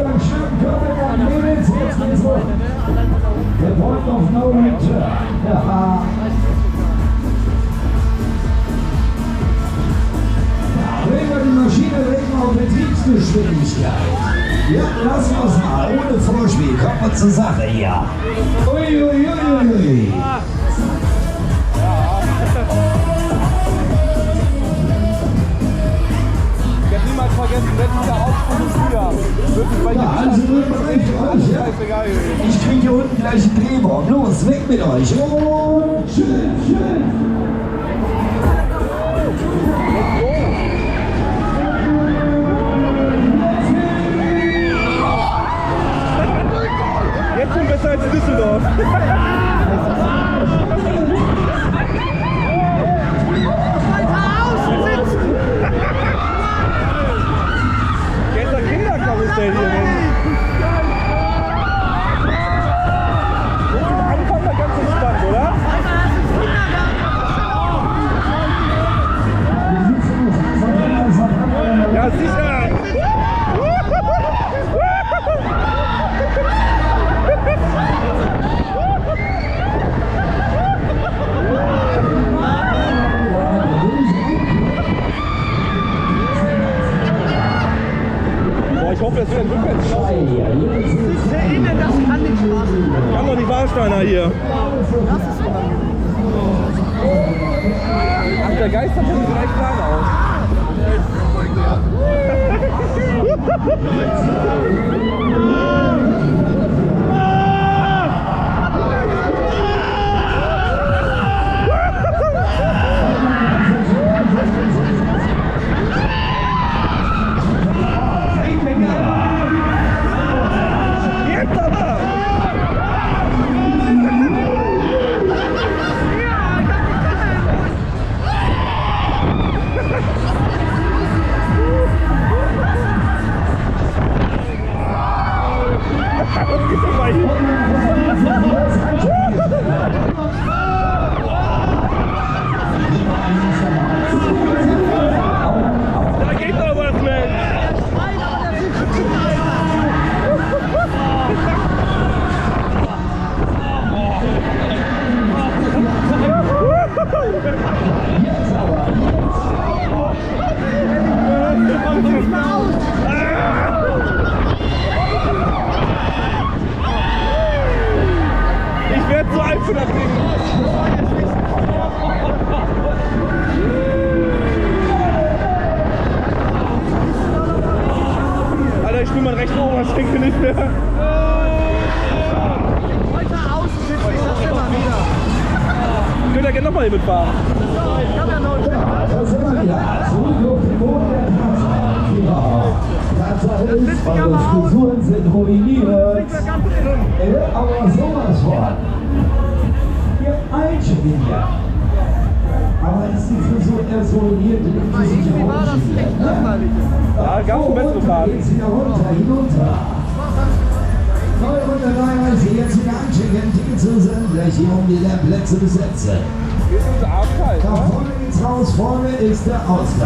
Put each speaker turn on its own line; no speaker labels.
beim schönen Körper der Mädels, jetzt geht's los. The point of no return. Ja. Bringen wir die Maschine weg auf Betriebsgeschwindigkeit. Ja, lassen wir es mal, ohne Vorspiel. Kommt mal zur Sache hier. Uiuiuiui.
Ich hab niemals vergessen, letztes Jahr Aufsprung im Frühjahr. Wirklich, weil
Also euch, ja? Ich kriege hier unten gleich einen Drehbaum. Los, weg mit euch. Und schön.
Jetzt schon besser als Düsseldorf. Gestern Kinderkarussell hier. Am Anfang war ganz entspannt, oder? Ja, sicher. Ich hoffe, es wird rückwärts laufen.
Das kann nicht Spaß machen.
Haben wir die Warsteiner hier.
Das ist unangenehm.
Ach, der Geisterpunkt sieht echt klein aus. Da geht doch was, Mensch! Ich werde zu alt für das Ding. Alter, ich spüre mein rechter Oberschenkel nicht mehr.
Weiter außen sitzt ich das immer wieder.
Ich würde ja gerne nochmal hier mitfahren.
Ich hab ja noch einen
Da sind wir wieder. Zurück auf den Boden der Tatsache. Tatsache ist, eure Frisuren sind ruiniert. Aber sowas von. Ihr Einschläger. Aber ist die Frisur erst ruiniert, die sich
Irgendwie war das echt langweilig.
Ja, gab es bessere Fahrten.
Geht's wieder runter, hinunter. Neue Runde 3, jetzt wieder einschicken, Ticket zu sein, gleich hier um die Plätze besetzen.
Hier ist unser Abteil.
Da vorne geht's raus, vorne ist der Ausgang.